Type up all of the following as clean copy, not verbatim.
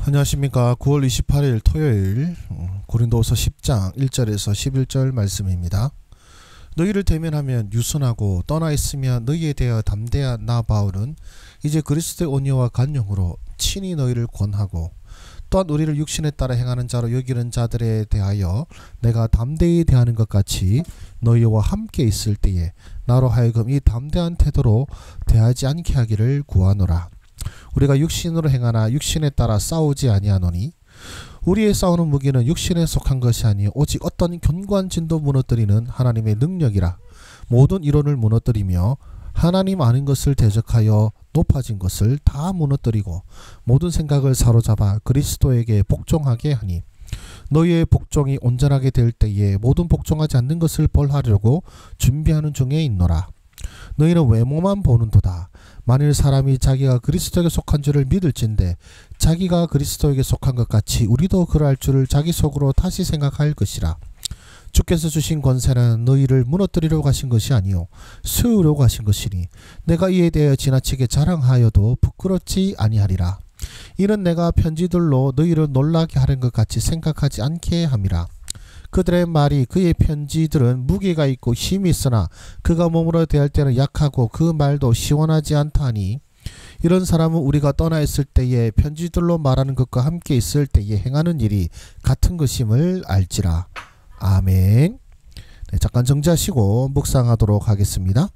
안녕하십니까. 9월 28일 토요일 고린도후서 10장 1절에서 11절 말씀입니다. 너희를 대면하면 유순하고 떠나 있으면 너희에 대하여 담대한 나 바울은 이제 그리스도의 온유와 간용으로 친히 너희를 권하고 또한 우리를 육신에 따라 행하는 자로 여기는 자들에 대하여 내가 담대히 대하는 것 같이 너희와 함께 있을 때에 나로 하여금 이 담대한 태도로 대하지 않게 하기를 구하노라. 우리가 육신으로 행하나 육신에 따라 싸우지 아니하노니 우리의 싸우는 무기는 육신에 속한 것이 아니요 오직 어떤 견고한 진도 무너뜨리는 하나님의 능력이라. 모든 이론을 무너뜨리며 하나님 아는 것을 대적하여 높아진 것을 다 무너뜨리고 모든 생각을 사로잡아 그리스도에게 복종하게 하니 너희의 복종이 온전하게 될 때에 모든 복종하지 않는 것을 벌하려고 준비하는 중에 있노라. 너희는 외모만 보는도다. 만일 사람이 자기가 그리스도에게 속한 줄을 믿을진대 자기가 그리스도에게 속한 것 같이 우리도 그러할 줄을 자기 속으로 다시 생각할 것이라. 주께서 주신 권세는 너희를 무너뜨리려고 하신 것이 아니요 세우려고 하신 것이니 내가 이에 대하여 지나치게 자랑하여도 부끄럽지 아니하리라. 이는 내가 편지들로 너희를 놀라게 하는 것 같이 생각하지 않게 함이라. 그들의 말이 그의 편지들은 무게가 있고 힘이 있으나 그가 몸으로 대할 때는 약하고 그 말도 시원하지 않다 하니 이런 사람은 우리가 떠나 있을 때에 편지들로 말하는 것과 함께 있을 때에 행하는 일이 같은 것임을 알지라. 아멘. 네, 잠깐 정지하시고 묵상하도록 하겠습니다.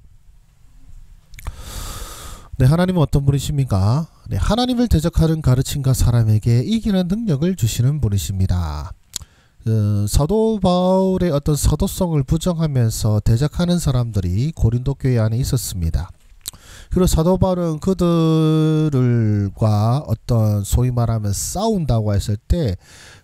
네, 하나님은 어떤 분이십니까? 네, 하나님을 대적하는 가르침과 사람에게 이기는 능력을 주시는 분이십니다. 사도 바울의 어떤 사도성을 부정하면서 대적하는 사람들이 고린도 교회 안에 있었습니다. 그리고 사도 바울은 그들과 어떤 소위 말하면 싸운다고 했을 때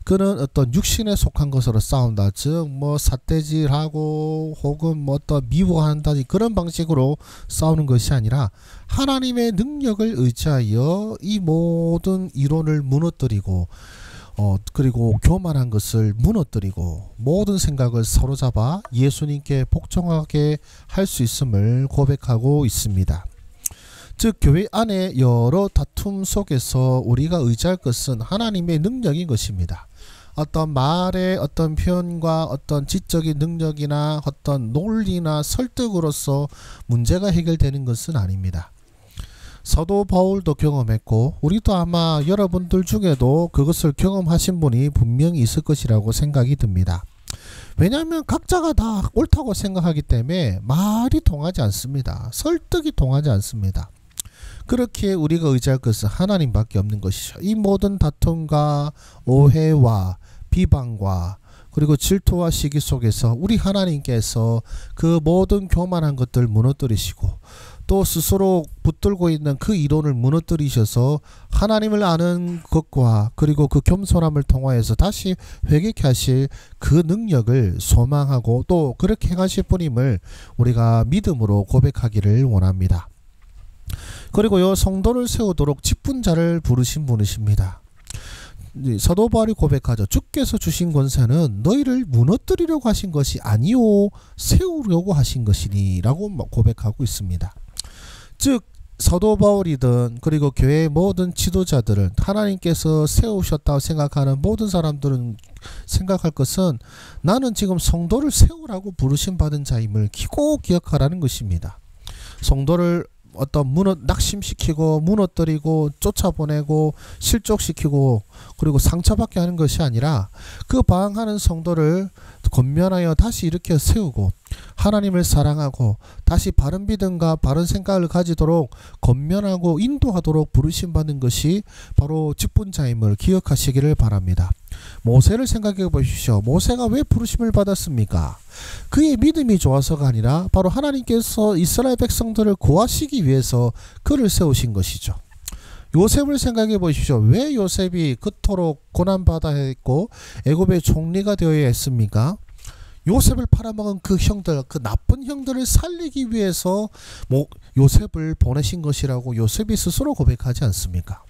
그는 어떤 육신에 속한 것으로 싸운다. 즉 뭐 삿대질하고 혹은 뭐 어떤 미워한다든지 그런 방식으로 싸우는 것이 아니라 하나님의 능력을 의지하여 이 모든 이론을 무너뜨리고 그리고 교만한 것을 무너뜨리고 모든 생각을 사로잡아 예수님께 복종하게 할 수 있음을 고백하고 있습니다. 즉 교회 안에 여러 다툼 속에서 우리가 의지할 것은 하나님의 능력인 것입니다. 어떤 말의 어떤 표현과 어떤 지적인 능력이나 어떤 논리나 설득으로서 문제가 해결되는 것은 아닙니다. 사도 바울도 경험했고 우리도 아마 여러분들 중에도 그것을 경험하신 분이 분명히 있을 것이라고 생각이 듭니다. 왜냐하면 각자가 다 옳다고 생각하기 때문에 말이 통하지 않습니다. 설득이 통하지 않습니다. 그렇게 우리가 의지할 것은 하나님밖에 없는 것이죠. 이 모든 다툼과 오해와 비방과 그리고 질투와 시기 속에서 우리 하나님께서 그 모든 교만한 것들 무너뜨리시고 또 스스로 붙들고 있는 그 이론을 무너뜨리셔서 하나님을 아는 것과 그리고 그 겸손함을 통하여서 다시 회개케 하실 그 능력을 소망하고 또 그렇게 행하실 분임을 우리가 믿음으로 고백하기를 원합니다. 그리고요, 성도를 세우도록 직분자를 부르신 분이십니다. 사도 바울이 고백하죠. 주께서 주신 권세는 너희를 무너뜨리려고 하신 것이 아니요 세우려고 하신 것이니 라고 고백하고 있습니다. 즉 사도 바울이든 그리고 교회의 모든 지도자들은 하나님께서 세우셨다고 생각하는 모든 사람들은 생각할 것은 나는 지금 성도를 세우라고 부르심 받은 자임을 꼭 기억하라는 것입니다. 성도를 어떤 낙심시키고 무너뜨리고 쫓아보내고 실족시키고 그리고 상처받게 하는 것이 아니라 그 방황하는 성도를 권면하여 다시 일으켜 세우고 하나님을 사랑하고 다시 바른 믿음과 바른 생각을 가지도록 권면하고 인도하도록 부르심받는 것이 바로 직분자임을 기억하시기를 바랍니다. 모세를 생각해 보십시오. 모세가 왜 부르심을 받았습니까? 그의 믿음이 좋아서가 아니라 바로 하나님께서 이스라엘 백성들을 구하시기 위해서 그를 세우신 것이죠. 요셉을 생각해 보십시오. 왜 요셉이 그토록 고난받아야 했고 애굽의 총리가 되어야 했습니까? 요셉을 팔아먹은 그 형들, 그 나쁜 형들을 살리기 위해서 요셉을 보내신 것이라고 요셉이 스스로 고백하지 않습니까?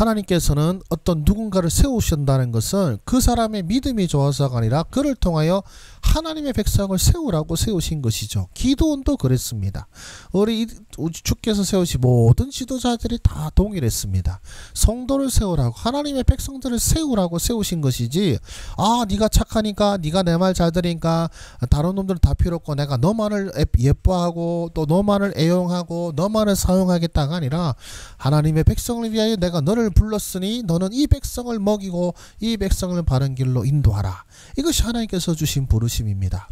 하나님께서는 어떤 누군가를 세우신다는 것은 그 사람의 믿음이 좋아서가 아니라 그를 통하여 하나님의 백성을 세우라고 세우신 것이죠. 기도원도 그랬습니다. 우리 주께서 세우신 모든 지도자들이 다 동일했습니다. 성도를 세우라고, 하나님의 백성들을 세우라고 세우신 것이지, 아 네가 착하니까, 네가 내 말 잘 들으니까 다른 놈들은 다 필요 없고 내가 너만을 예뻐하고 또 너만을 애용하고 너만을 사용하겠다가 아니라, 하나님의 백성을 위하여 내가 너를 불렀으니 너는 이 백성을 먹이고 이 백성을 바른 길로 인도하라. 이것이 하나님께서 주신 부르심입니다.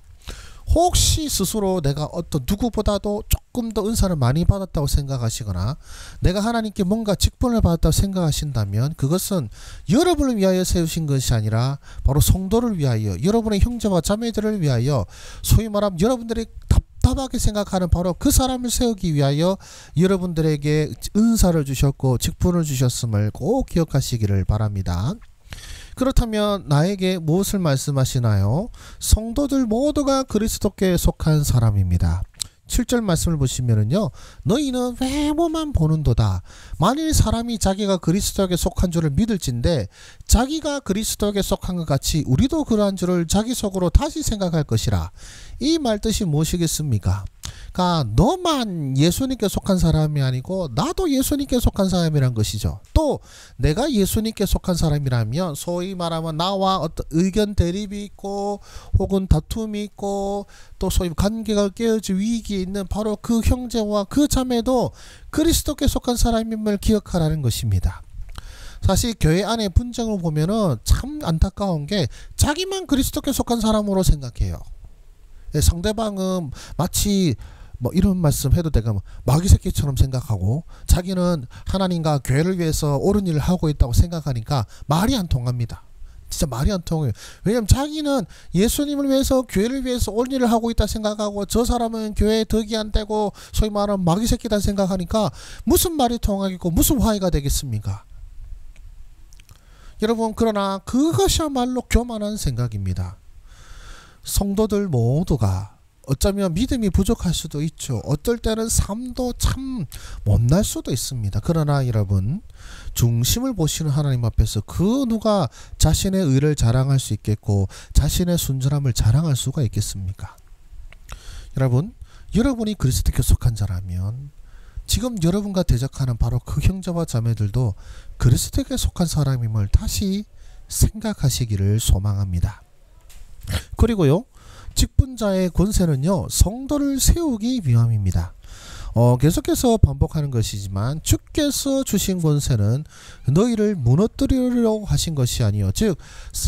혹시 스스로 내가 어떤 누구보다도 조금 더 은사를 많이 받았다고 생각하시거나 내가 하나님께 뭔가 직분을 받았다고 생각하신다면, 그것은 여러분을 위하여 세우신 것이 아니라 바로 성도를 위하여, 여러분의 형제와 자매들을 위하여, 소위 말하면 여러분들이 답답하게 생각하는 바로 그 사람을 세우기 위하여 여러분들에게 은사를 주셨고 직분을 주셨음을 꼭 기억하시기를 바랍니다. 그렇다면 나에게 무엇을 말씀하시나요? 성도들 모두가 그리스도께 속한 사람입니다. 7절 말씀을 보시면은요, 너희는 외모만 보는도다. 만일 사람이 자기가 그리스도에게 속한 줄을 믿을진데 자기가 그리스도에게 속한 것 같이 우리도 그러한 줄을 자기 속으로 다시 생각할 것이라. 이 말 뜻이 무엇이겠습니까? 그러니까 너만 예수님께 속한 사람이 아니고 나도 예수님께 속한 사람이란 것이죠. 또 내가 예수님께 속한 사람이라면 소위 말하면 나와 어떤 의견 대립이 있고 혹은 다툼이 있고 또 소위 관계가 깨어질 위기에 있는 바로 그 형제와 그 자매도 그리스도께 속한 사람임을 기억하라는 것입니다. 사실 교회 안에 분쟁을 보면은 참 안타까운 게 자기만 그리스도께 속한 사람으로 생각해요. 상대방은 마치 뭐 이런 말씀 해도 내가 마귀 새끼처럼 생각하고 자기는 하나님과 교회를 위해서 옳은 일을 하고 있다고 생각하니까 말이 안 통합니다. 진짜 말이 안 통해요. 왜냐면 자기는 예수님을 위해서 교회를 위해서 옳은 일을 하고 있다 생각하고 저 사람은 교회에 덕이 안 되고 소위 말하는 마귀 새끼다 생각하니까 무슨 말이 통하겠고 무슨 화해가 되겠습니까? 여러분, 그러나 그것이야말로 교만한 생각입니다. 성도들 모두가 어쩌면 믿음이 부족할 수도 있죠. 어떨 때는 삶도 참 못날 수도 있습니다. 그러나 여러분, 중심을 보시는 하나님 앞에서 그 누가 자신의 의를 자랑할 수 있겠고 자신의 순전함을 자랑할 수가 있겠습니까? 여러분, 여러분이 그리스도께 속한 자라면 지금 여러분과 대적하는 바로 그 형제와 자매들도 그리스도께 속한 사람임을 다시 생각하시기를 소망합니다. 그리고요, 직분자의 권세는요, 성도를 세우기 위함입니다. 계속해서 반복하는 것이지만 주께서 주신 권세는 너희를 무너뜨리려고 하신 것이 아니요, 즉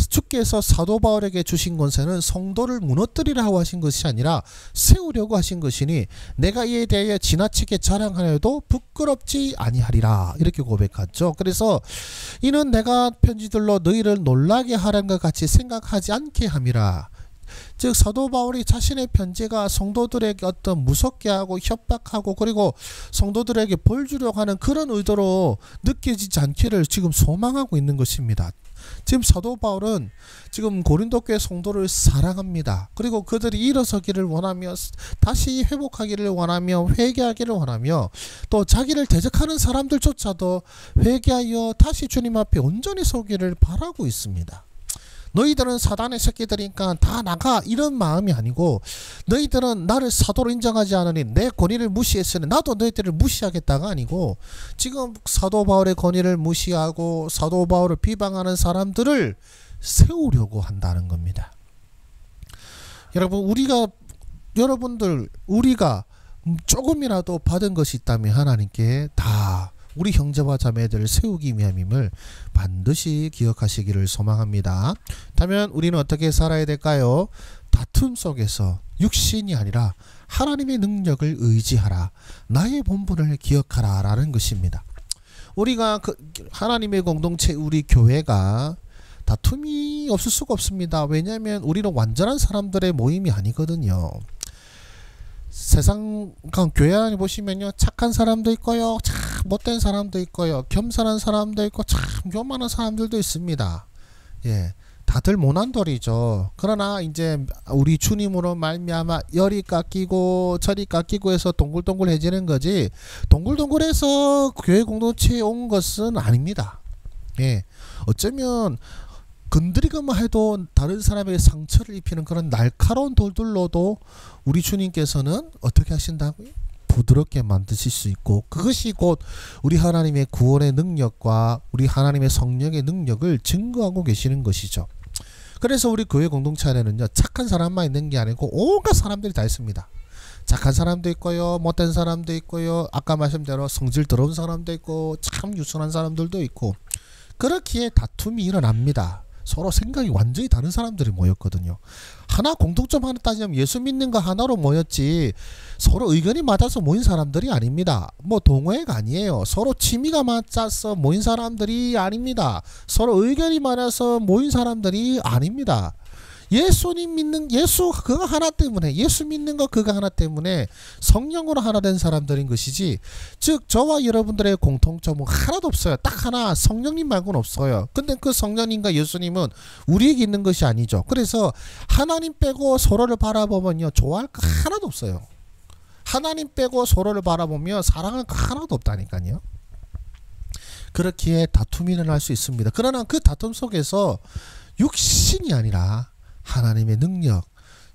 주께서 사도 바울에게 주신 권세는 성도를 무너뜨리라고 하신 것이 아니라 세우려고 하신 것이니 내가 이에 대하여 지나치게 자랑하여도 부끄럽지 아니하리라, 이렇게 고백하죠. 그래서 이는 내가 편지들로 너희를 놀라게 하라는 것 같이 생각하지 않게 함이라. 즉 사도 바울이 자신의 편지가 성도들에게 어떤 무섭게 하고 협박하고 그리고 성도들에게 벌 주려고 하는 그런 의도로 느껴지지 않기를 지금 소망하고 있는 것입니다. 지금 사도 바울은 지금 고린도 교회 성도를 사랑합니다. 그리고 그들이 일어서기를 원하며 다시 회복하기를 원하며 회개하기를 원하며 또 자기를 대적하는 사람들조차도 회개하여 다시 주님 앞에 온전히 서기를 바라고 있습니다. 너희들은 사단의 새끼들이니까 다 나가, 이런 마음이 아니고 너희들은 나를 사도로 인정하지 않으니 내 권위를 무시했으니 나도 너희들을 무시하겠다가 아니고 지금 사도 바울의 권위를 무시하고 사도 바울을 비방하는 사람들을 세우려고 한다는 겁니다. 여러분, 우리가 조금이라도 받은 것이 있다면 하나님께 다 우리 형제와 자매들을 세우기 위함임을 반드시 기억하시기를 소망합니다. 그렇다면 우리는 어떻게 살아야 될까요? 다툼 속에서 육신이 아니라 하나님의 능력을 의지하라. 나의 본분을 기억하라 라는 것입니다. 우리가 하나님의 공동체, 우리 교회가 다툼이 없을 수가 없습니다. 왜냐하면 우리는 완전한 사람들의 모임이 아니거든요. 세상 교회 안에 보시면요, 착한 사람도 있고요, 참 못된 사람도 있고요, 겸손한 사람도 있고 참 교만한 사람들도 있습니다. 예, 다들 모난돌이죠. 그러나 이제 우리 주님으로 말미암아 열이 깎이고 절이 깎이고 해서 동글동글해지는 거지, 동글동글해서 교회 공동체에 온 것은 아닙니다. 예, 어쩌면 건드리기만 해도 다른 사람에게 상처를 입히는 그런 날카로운 돌들로도 우리 주님께서는 어떻게 하신다고요? 부드럽게 만드실 수 있고, 그것이 곧 우리 하나님의 구원의 능력과 우리 하나님의 성령의 능력을 증거하고 계시는 것이죠. 그래서 우리 교회 공동체 안에는요, 착한 사람만 있는 게 아니고 온갖 사람들이 다 있습니다. 착한 사람도 있고요, 못된 사람도 있고요, 아까 말씀대로 성질 더러운 사람도 있고 참 유순한 사람들도 있고, 그렇기에 다툼이 일어납니다. 서로 생각이 완전히 다른 사람들이 모였거든요. 하나 공통점 하나 따지면 예수 믿는 거 하나로 모였지 서로 의견이 맞아서 모인 사람들이 아닙니다. 뭐 동호회가 아니에요. 서로 취미가 맞아서 모인 사람들이 아닙니다. 서로 의견이 맞아서 모인 사람들이 아닙니다. 예수님 믿는, 예수 그거 하나 때문에, 예수 믿는 거 그거 하나 때문에 성령으로 하나 된 사람들인 것이지, 즉 저와 여러분들의 공통점은 하나도 없어요. 딱 하나, 성령님 말고는 없어요. 근데 그 성령님과 예수님은 우리에게 있는 것이 아니죠. 그래서 하나님 빼고 서로를 바라보면요, 좋아할 거 하나도 없어요. 하나님 빼고 서로를 바라보면 사랑할 거 하나도 없다니까요. 그렇기에 다툼이 일어날 수 있습니다. 그러나 그 다툼 속에서 육신이 아니라 하나님의 능력,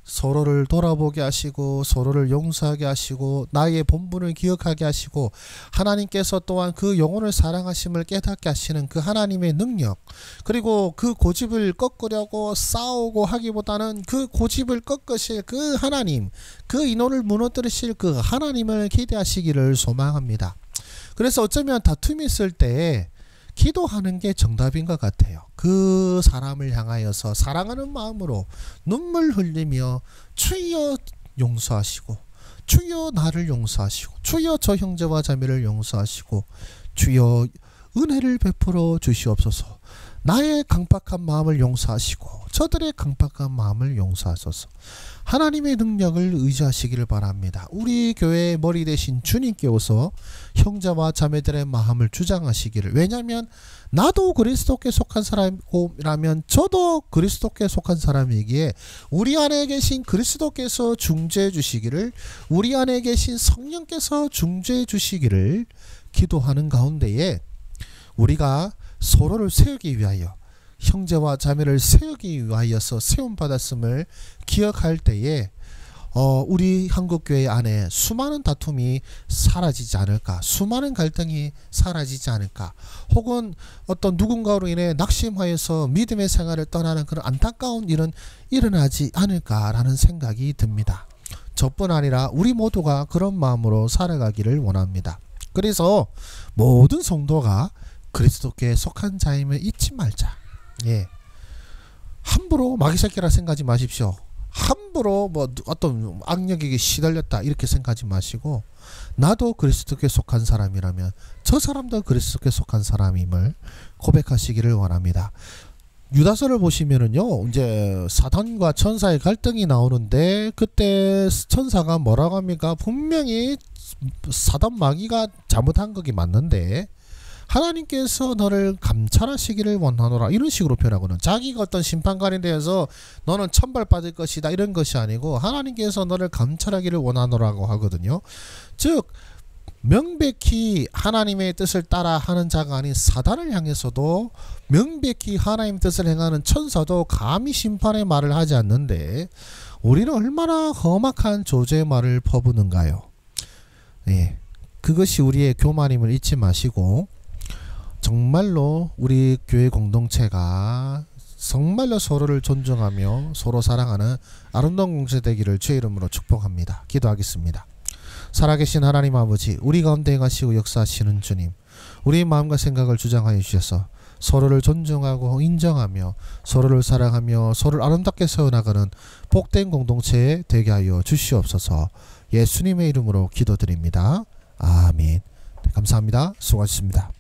서로를 돌아보게 하시고 서로를 용서하게 하시고 나의 본분을 기억하게 하시고 하나님께서 또한 그 영혼을 사랑하심을 깨닫게 하시는 그 하나님의 능력, 그리고 그 고집을 꺾으려고 싸우고 하기보다는 그 고집을 꺾으실 그 하나님, 그 인원을 무너뜨리실 그 하나님을 기대하시기를 소망합니다. 그래서 어쩌면 다툼이 있을 때 기도하는 게 정답인 것 같아요. 그 사람을 향하여서 사랑하는 마음으로 눈물 흘리며 주여 용서하시고, 주여 나를 용서하시고, 주여 저 형제와 자매를 용서하시고, 주여 은혜를 베풀어 주시옵소서, 나의 강팍한 마음을 용서하시고 저들의 강팍한 마음을 용서하소서. 하나님의 능력을 의지하시기를 바랍니다. 우리 교회의 머리 대신 주님께 오서 형제와 자매들의 마음을 주장하시기를. 왜냐하면 나도 그리스도께 속한 사람이라면 저도 그리스도께 속한 사람이기에 우리 안에 계신 그리스도께서 중재해 주시기를, 우리 안에 계신 성령께서 중재해 주시기를 기도하는 가운데에 우리가 서로를 세우기 위하여, 형제와 자매를 세우기 위하여서 세움받았음을 기억할 때에 우리 한국교회 안에 수많은 다툼이 사라지지 않을까, 수많은 갈등이 사라지지 않을까, 혹은 어떤 누군가로 인해 낙심하여서 믿음의 생활을 떠나는 그런 안타까운 일은 일어나지 않을까라는 생각이 듭니다. 저뿐 아니라 우리 모두가 그런 마음으로 살아가기를 원합니다. 그래서 모든 성도가 그리스도께 속한 자임을 잊지 말자. 예, 함부로 마귀 새끼라 생각하지 마십시오. 함부로 뭐 어떤 악력에게 시달렸다 이렇게 생각하지 마시고, 나도 그리스도께 속한 사람이라면 저 사람도 그리스도께 속한 사람임을 고백하시기를 원합니다. 유다서를 보시면은요, 이제 사단과 천사의 갈등이 나오는데 그때 천사가 뭐라고 합니까? 분명히 사단 마귀가 잘못한 것이 맞는데 하나님께서 너를 감찰하시기를 원하노라, 이런 식으로 표현하고는, 자기가 어떤 심판관에 대해서 너는 천벌받을 것이다 이런 것이 아니고 하나님께서 너를 감찰하기를 원하노라고 하거든요. 즉 명백히 하나님의 뜻을 따라 하는 자가 아닌 사단을 향해서도 명백히 하나님의 뜻을 행하는 천사도 감히 심판의 말을 하지 않는데 우리는 얼마나 험악한 조제의 말을 퍼부는가요. 예, 그것이 우리의 교만임을 잊지 마시고 정말로 우리 교회 공동체가 정말로 서로를 존중하며 서로 사랑하는 아름다운 공동체 되기를 주의 이름으로 축복합니다. 기도하겠습니다. 살아계신 하나님 아버지, 우리 가운데 행하시고 역사하시는 주님, 우리의 마음과 생각을 주장하여 주셔서 서로를 존중하고 인정하며 서로를 사랑하며 서로를 아름답게 세워나가는 복된 공동체 되게 하여 주시옵소서. 예수님의 이름으로 기도드립니다. 아멘. 감사합니다. 수고하셨습니다.